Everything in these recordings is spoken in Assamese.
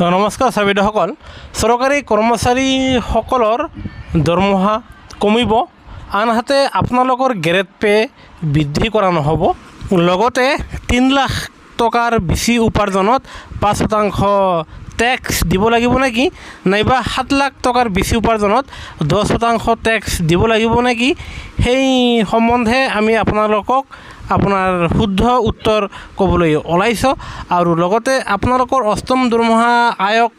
নমস্কাৰ চাবিদসকল, চৰকাৰী কৰ্মচাৰীসকলৰ দৰমহা কমিব, আনহাতে আপোনালোকৰ গ্ৰেড পে বৃদ্ধি কৰা নহ'ব। লগতে ৩ লাখ টকাৰ বেছি উপাৰ্জনত ৫% টেক্স দিব লাগিব নেকি, নাইবা ৭ লাখ টকাৰ বেছি উপাৰ্জনত 10% টেক্স দিব লাগিব নেকি, সেই সম্বন্ধে আমি আপোনালোকক আপোনাৰ শুদ্ধ উত্তৰ ক'বলৈ ওলাইছোঁ। আৰু লগতে আপোনালোকৰ অষ্টম দৰমহা আয়োগ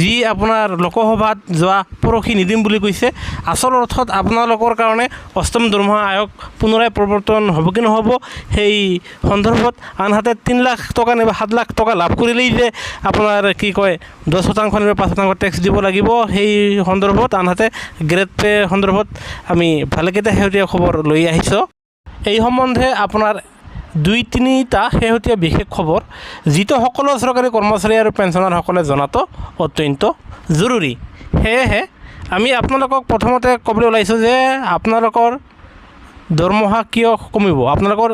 যি আপোনাৰ লোকসভাত যোৱা পৰহি নিদিম বুলি কৈছে, আচল অৰ্থত আপোনালোকৰ কাৰণে অষ্টম দৰমহা আয়োগ পুনৰাই প্ৰৱৰ্তন হ'ব কি নহ'ব সেই সন্দৰ্ভত, আনহাতে ৩ লাখ টকা নাইবা 7 লাখ টকা লাভ কৰিলেই যে আপোনাৰ 10% নাইবা 5% টেক্স দিব লাগিব সেই সন্দৰ্ভত, আনহাতে গ্ৰেড পে সন্দৰ্ভত আমি ভালেকেইটা শেহতীয়া খবৰ লৈ আহিছোঁ। এই সম্বন্ধে আপোনাৰ 2-3টা শেহতীয়া বিশেষ খবৰ যিটো সকলো চৰকাৰী কৰ্মচাৰী আৰু পেঞ্চনাৰসকলে জনাটো অত্যন্ত জৰুৰী। সেয়েহে আমি আপোনালোকক প্ৰথমতে ক'বলৈ ওলাইছোঁ যে আপোনালোকৰ দৰমহা কিয় কমিব, আপোনালোকৰ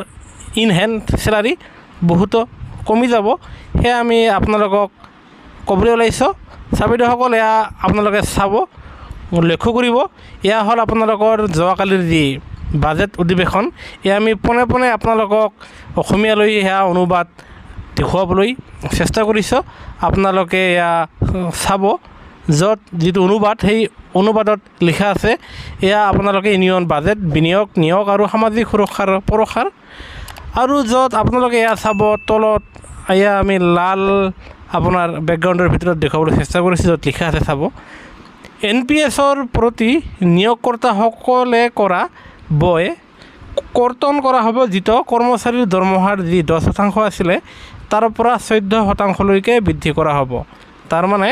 ইন হেণ্ড চেলাৰী বহুতো কমি যাব, সেয়া আমি আপোনালোকক ক'বলৈ ওলাইছোঁ। চাবিদসকল, এয়া আপোনালোকে চাব, লক্ষ্য কৰিব। এয়া হ'ল আপোনালোকৰ যোৱাকালিৰ যি বাজেট অধিৱেশন, এয়া আমি পোনে পোনে আপোনালোকক অসমীয়ালৈ সেয়া অনুবাদ দেখুৱাবলৈ চেষ্টা কৰিছোঁ। আপোনালোকে এয়া চাব, য'ত যিটো অনুবাদ সেই অনুবাদত লিখা আছে এয়া আপোনালোকে ইউনিয়ন বাজেট, বিনিয়োগ, নিয়োগ আৰু সামাজিক সুৰক্ষাৰ প্ৰসাৰ। আৰু য'ত আপোনালোকে এয়া চাব তলত, এয়া আমি লাল আপোনাৰ বেকগ্ৰাউণ্ডৰ ভিতৰত দেখুৱাবলৈ চেষ্টা কৰিছোঁ, য'ত লিখা আছে চাব, NPSৰ প্ৰতি নিয়োগকৰ্তাসকলে কৰা বয় কৰ্তন কৰা হ'ব, যিটো কৰ্মচাৰীৰ দৰমহাৰ যি 10% আছিলে তাৰ পৰা 14%লৈকে বৃদ্ধি কৰা হ'ব। তাৰমানে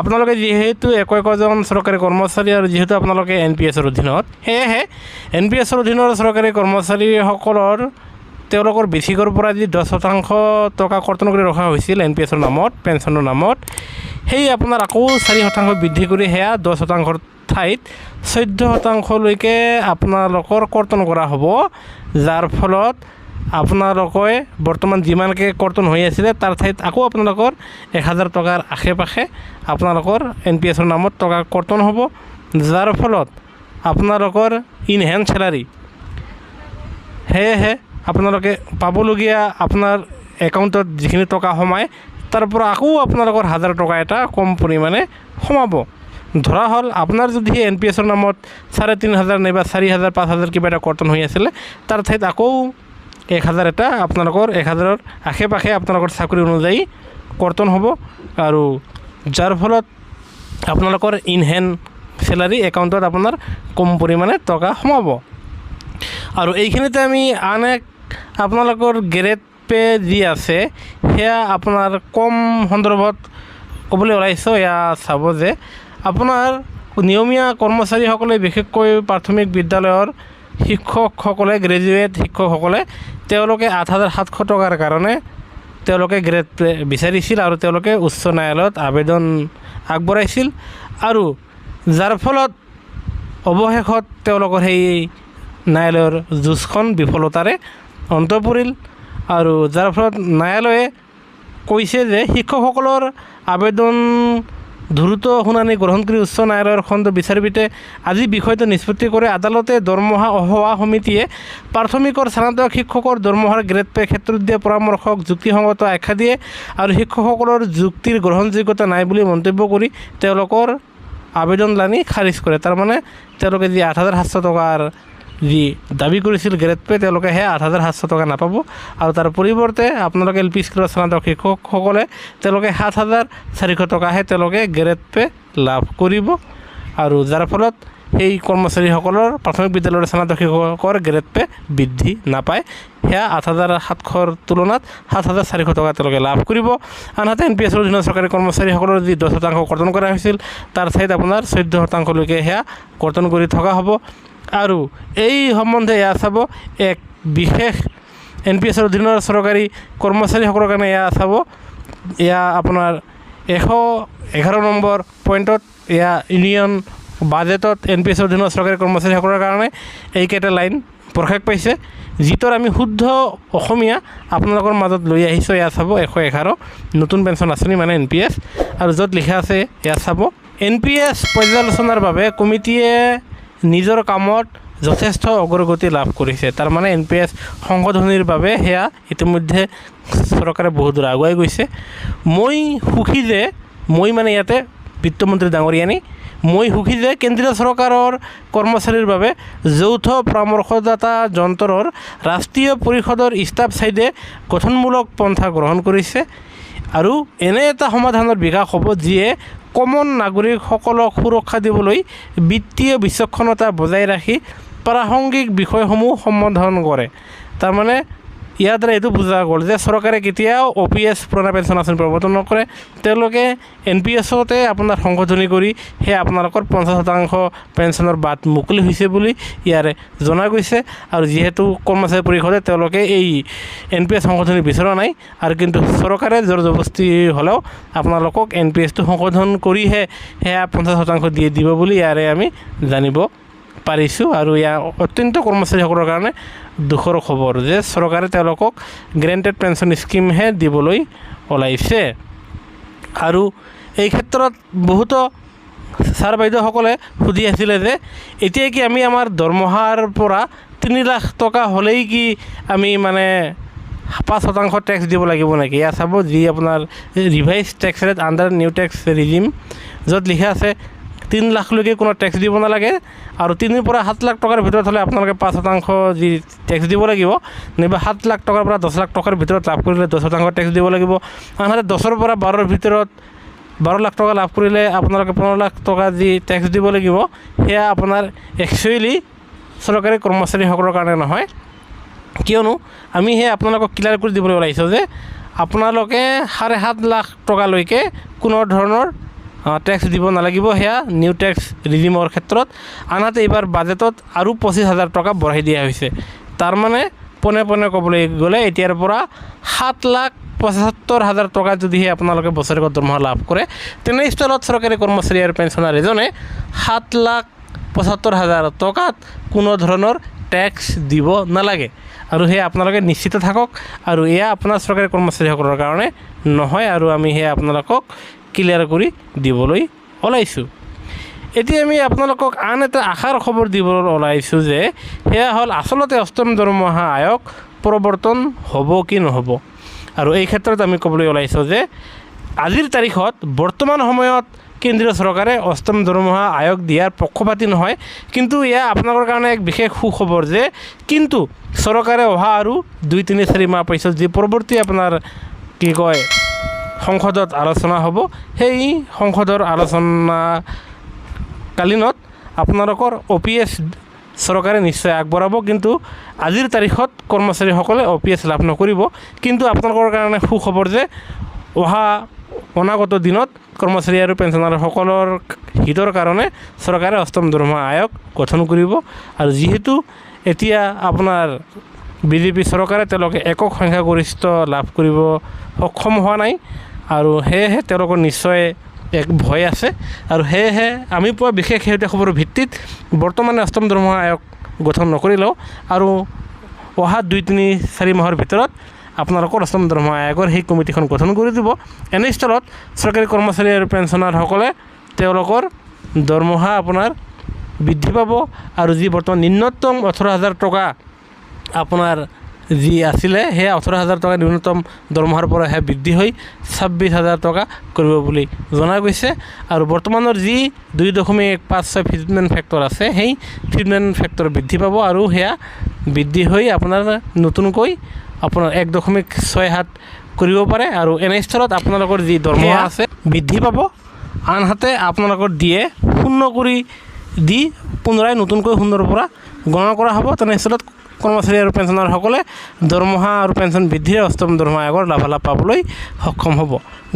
আপোনালোকে যিহেতু একোজন চৰকাৰী কৰ্মচাৰী আৰু যিহেতু আপোনালোকে NPSৰ অধীনত, সেয়েহে NPSৰ অধীনৰ চৰকাৰী কৰ্মচাৰীসকলৰ তেওঁলোকৰ বেছিকৰ পৰা যি 10% টকা কৰ্তন কৰি ৰখা হৈছিল NPSৰ নামত, পেঞ্চনৰ নামত, সেই আপোনাৰ আকৌ 4% বৃদ্ধি কৰি সেয়া 10%ৰ ঠাইত 14%লৈকে আপোনালোকৰ কৰ্তন কৰা হ'ব, যাৰ ফলত আপোনালোকে বৰ্তমান যিমানকৈ কৰ্তন হৈ আছিলে তাৰ ঠাইত আকৌ আপোনালোকৰ 1000 টকাৰ আশে পাশে আপোনালোকৰ NPSৰ নামত টকা কৰ্তন হ'ব, যাৰ ফলত আপোনালোকৰ ইন হেণ্ড চেলাৰী সেয়েহে আপোনালোকে পাবলগীয়া আপোনাৰ একাউণ্টত যিখিনি টকা সোমায় তাৰ পৰা আকৌ আপোনালোকৰ 1000 টকা এটা কম পৰিমাণে সোমাব। ধৰা হ'ল আপোনাৰ যদি NPSৰ নামত 3500 নাইবা 4000, 5000 কিবা এটা কৰ্তন হৈ আছিলে, তাৰ ঠাইত আকৌ 1000 এটা আপোনালোকৰ 1000ৰ আশে পাশে আপোনালোকৰ চাকৰি অনুযায়ী কৰ্তন হ'ব, আৰু যাৰ ফলত আপোনালোকৰ ইন হেণ্ড চেলাৰী একাউণ্টত আপোনাৰ কম পৰিমাণে টকা সোমাব। আৰু এইখিনিতে আমি আন এক আপোনালোকৰ গ্ৰেড পে যি আছে সেয়া আপোনাৰ কম সন্দৰ্ভত ক'বলৈ ওলাইছোঁ। এয়া চাব যে আপোনাৰ নিয়মীয়া কৰ্মচাৰীসকলে, বিশেষকৈ প্ৰাথমিক বিদ্যালয়ৰ শিক্ষকসকলে, গ্ৰেজুৱেট শিক্ষকসকলে, তেওঁলোকে 8700 টকাৰ কাৰণে তেওঁলোকে গ্ৰেড পে বিচাৰিছিল আৰু তেওঁলোকে উচ্চ ন্যায়ালয়ত আবেদন আগবঢ়াইছিল, আৰু যাৰ ফলত অৱশেষত তেওঁলোকৰ সেই ন্যায়ালয়ৰ যুঁজখন বিফলতাৰে অন্ত পৰিল, আৰু যাৰ ফলত ন্যায়ালয়ে কৈছে যে শিক্ষকসকলৰ আবেদন দ্ৰুত শুনানি গ্ৰহণ কৰি উচ্চ ন্যায়ালয়ৰ খণ্ড বিচাৰপীঠে আজি বিষয়টো নিষ্পত্তি কৰে। আদালতে দৰমহা অহোৱা সমিতিয়ে প্ৰাথমিকৰ স্নাতক শিক্ষকৰ দৰমহাৰ গ্ৰেড পে ক্ষেত্ৰত দিয়া পৰামৰ্শক যুক্তিসংগত আখ্যা দিয়ে আৰু শিক্ষকসকলৰ যুক্তিৰ গ্ৰহণযোগ্যতা নাই বুলি মন্তব্য কৰি তেওঁলোকৰ আবেদনলানি খাৰিজ কৰে। তাৰমানে তেওঁলোকে যি 8700 টকাৰ যি দাবী কৰিছিল গ্ৰেড পে, তেওঁলোকে সেই 8700 টকা নাপাব, আৰু তাৰ পৰিৱৰ্তে আপোনালোকে LP স্কুলৰ স্নাতক শিক্ষকসকলে তেওঁলোকে 7400 টকাহে তেওঁলোকে গ্ৰেড পে লাভ কৰিব, আৰু যাৰ ফলত সেই কৰ্মচাৰীসকলৰ প্ৰাথমিক বিদ্যালয়ৰ স্নাতক শিক্ষকৰ গ্ৰেড পে বৃদ্ধি নাপায়, সেয়া 8700ৰ তুলনাত 7400 টকা তেওঁলোকে লাভ কৰিব। আনহাতে NPSৰ অধীনত চৰকাৰী কৰ্মচাৰীসকলৰ যি 10% কৰ্তন কৰা হৈছিল তাৰ ঠাইত আপোনাৰ 14%লৈকে সেয়া কৰ্তন কৰি থকা হ'ব। আৰু এই সম্বন্ধে এয়া চাব, এক বিশেষ NPSৰ অধীনৰ চৰকাৰী কৰ্মচাৰীসকলৰ কাৰণে এয়া চাব, এয়া আপোনাৰ 111 নম্বৰ পইণ্টত এয়া ইউনিয়ন বাজেটত NPSৰ অধীনৰ চৰকাৰী কৰ্মচাৰীসকলৰ কাৰণে এইকেইটা লাইন প্ৰকাশ পাইছে, যিটোৰ আমি শুদ্ধ অসমীয়া আপোনালোকৰ মাজত লৈ আহিছোঁ। এয়া চাব 111 নতুন পেঞ্চন আঁচনি মানে NPS, আৰু য'ত লিখা আছে এয়া চাব NPS পৰ্যালোচনাৰ বাবে কমিটিয়ে নিজৰ কামত যথেষ্ট অগ্ৰগতি লাভ কৰিছে। তাৰমানে NPS সংশোধনীৰ বাবে সেয়া ইতিমধ্যে চৰকাৰে বহুত দূৰ আগুৱাই গৈছে। মই সুখী যে, মই মানে ইয়াতে বিত্তমন্ত্ৰী ডাঙৰীয়ানী, মই সুখী যে কেন্দ্ৰীয় চৰকাৰৰ কৰ্মচাৰীৰ বাবে যৌথ পৰামৰ্শদাতা যন্ত্ৰৰ ৰাষ্ট্ৰীয় পৰিষদৰ ষ্টাফ ছাইডে গঠনমূলক পন্থা গ্ৰহণ কৰিছে, আৰু এনে এটা সমাধানৰ বিকাশ হ'ব যিয়ে কমন নাগৰিকসকলক সুৰক্ষা দিবলৈ বিত্তীয় বিচক্ষণতা বজাই ৰাখি প্ৰাসংগিক বিষয়সমূহ সমাধান কৰে। তাৰমানে ইয়াৰ দ্বাৰা এইটো বুজা গ'ল যে চৰকাৰে কেতিয়াও OPS পুৰণা পেঞ্চন আঁচনি প্ৰৱৰ্তন নকৰে, তেওঁলোকে NPSতে আপোনাৰ সংশোধনী কৰি সেই আপোনালোকৰ 50% পেঞ্চনৰ বাট মুকলি হৈছে বুলি ইয়াৰে জনা গৈছে। আৰু যিহেতু কৰ্মচাৰী পৰিষদে তেওঁলোকে এই NPS সংশোধনী বিচৰা নাই, আৰু কিন্তু চৰকাৰে জোৰ জবৰদস্তি হ'লেও আপোনালোকক NPSটো সংশোধন কৰিহে সেয়া 50% দিয়ে দিব বুলি ইয়াৰে আমি জানিব পাৰিছোঁ। আৰু ইয়াৰ অত্যন্ত কৰ্মচাৰীসকলৰ কাৰণে দুখৰ খবৰ যে চৰকাৰে তেওঁলোকক গ্ৰেণ্টেড পেঞ্চন স্কিমহে দিবলৈ ওলাইছে। আৰু এই ক্ষেত্ৰত বহুতো ছাৰ বাইদেউসকলে সুধি আছিলে যে এতিয়া কি আমি আমাৰ দৰমহাৰ পৰা 3 লাখ টকা হ'লেই কি আমি মানে 5% টেক্স দিব লাগিব নেকি? এয়া চাব যি আপোনাৰ revise tax rate under new tax regime, য'ত লিখা আছে 3 লাখলৈকে কোনো টেক্স দিব নালাগে, আৰু 3 পৰা 7 লাখ টকাৰ ভিতৰত হ'লে আপোনালোকে 5% যি টেক্স দিব লাগিব, নাইবা 7 লাখ টকাৰ পৰা 10 লাখ টকাৰ ভিতৰত লাভ কৰিলে 10% টেক্স দিব লাগিব। আনহাতে 10ৰ পৰা 12ৰ ভিতৰত 12 লাখ টকা লাভ কৰিলে আপোনালোকে 15 লাখ টকা যি টেক্স দিব লাগিব, সেয়া আপোনাৰ একচুৱেলি চৰকাৰী কৰ্মচাৰীসকলৰ কাৰণে নহয়। কিয়নো আমি সেই আপোনালোকক ক্লিয়াৰ কৰি দিবলৈ ওলাইছোঁ যে আপোনালোকে 7.5 লাখ টকালৈকে কোনো ধৰণৰ টেক্স দিব নালাগিব, সেয়া নিউ টেক্স ৰিজিমৰ ক্ষেত্ৰত। আনহাতে এইবাৰ বাজেটত আৰু 25,000 টকা বঢ়াই দিয়া হৈছে। তাৰমানে পোনে পোনে ক'বলৈ গ'লে এতিয়াৰ পৰা 7,75,000 টকা যদিহে আপোনালোকে বছৰেকত দৰমহা লাভ কৰে, তেনে স্থলত চৰকাৰী কৰ্মচাৰী আৰু পেঞ্চনাৰ এজনে 7,75,000 টকাত কোনো ধৰণৰ টেক্স দিব নালাগে। আৰু সেয়া আপোনালোকে নিশ্চিত থাকক, আৰু এয়া আপোনাৰ চৰকাৰী কৰ্মচাৰীসকলৰ কাৰণে নহয়, আৰু আমি সেয়া আপোনালোকক ক্লিয়াৰ কৰি দিবলৈ ওলাইছোঁ। এতিয়া আমি আপোনালোকক আন এটা আশাৰ খবৰ দিবলৈ ওলাইছোঁ যে সেয়া হ'ল আচলতে অষ্টম দৰমহা আয়োগ প্ৰৱৰ্তন হ'ব কি নহ'ব। আৰু এই ক্ষেত্ৰত আমি ক'বলৈ ওলাইছোঁ যে আজিৰ তাৰিখত বৰ্তমান সময়ত কেন্দ্ৰীয় চৰকাৰে অষ্টম দৰমহা আয়োগ দিয়াৰ পক্ষপাতী নহয়, কিন্তু এয়া আপোনালোকৰ কাৰণে এক বিশেষ সুখবৰ যে কিন্তু চৰকাৰে অহা আৰু 2-3-4 মাহ পিছত যি পৰৱৰ্তী আপোনাৰ কি কয় সংসদত আলোচনা হ'ব, সেই সংসদৰ আলোচনা কালীনত আপোনালোকৰ OPS চৰকাৰে নিশ্চয় আগবঢ়াব। কিন্তু আজিৰ তাৰিখত কৰ্মচাৰীসকলে OPS লাভ নকৰিব। কিন্তু আপোনালোকৰ কাৰণে সুখবৰ যে অনাগত দিনত কৰ্মচাৰী আৰু পেঞ্চনাৰসকলৰ হিতৰ কাৰণে চৰকাৰে অষ্টম দৰমহা আয়োগ গঠন কৰিব। আৰু যিহেতু এতিয়া আপোনাৰ BJP চৰকাৰে তেওঁলোকে একক সংখ্যাগৰিষ্ঠ লাভ কৰিব সক্ষম হোৱা নাই, আৰু সেয়েহে তেওঁলোকৰ নিশ্চয় এক ভয় আছে। আৰু সেয়েহে আমি পোৱা বিশেষ শেহতীয়া খবৰৰ ভিত্তিত বৰ্তমানে অষ্টম দৰমহা আয়োগ গঠন নকৰিলেও আৰু অহা 2-3-4 মাহৰ ভিতৰত আপোনালোকৰ অষ্টম দৰমহা আয়োগৰ সেই কমিটিখন গঠন কৰি দিব। এনেস্থলত চৰকাৰী কৰ্মচাৰী আৰু পেঞ্চনাৰসকলে তেওঁলোকৰ দৰমহা আপোনাৰ বৃদ্ধি পাব, আৰু যি বৰ্তমান ন্যূনতম 18,000 টকা আপোনাৰ যি আছিলে সেয়া 18,000 টকা ন্যূনতম দৰমহাৰ পৰা সেয়া বৃদ্ধি হৈ 26,000 টকা কৰিব বুলি জনা গৈছে। আৰু বৰ্তমানৰ যি 2.56 ফিটমেণ্ট ফেক্টৰ আছে, সেই ফিটমেণ্ট ফেক্টৰ বৃদ্ধি পাব, আৰু সেয়া বৃদ্ধি হৈ আপোনাৰ নতুনকৈ আপোনাৰ 1.67 কৰিব পাৰে। আৰু এনেস্থলত আপোনালোকৰ যি দৰমহা আছে বৃদ্ধি পাব। আনহাতে আপোনালোকৰ দিয়ে 0 কৰি দি পুনৰাই নতুনকৈ 0ৰ পৰা গণনা কৰা হ'ব। তেনেস্থলত কৰ্মচাৰী আৰু পেঞ্চনাৰসকলে দৰমহা আৰু পেঞ্চন বৃদ্ধিৰে অষ্টম দৰমহা আয়োগৰ লাভালাভ পাবলৈ সক্ষম হ'ব।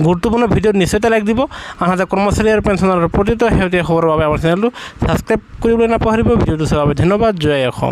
গুৰুত্বপূৰ্ণ ভিডিঅ'ত নিশ্চয়তা লাইক দিব। আনহাতে কৰ্মচাৰী আৰু পেঞ্চনাৰৰ প্ৰতিটো শেহতীয়া খবৰৰ বাবে আমাৰ চেনেলটো ছাবস্ক্ৰাইব কৰিবলৈ নাপাহৰিব। ভিডিঅ'টো চোৱাৰ বাবে ধন্যবাদ। জয় অসম।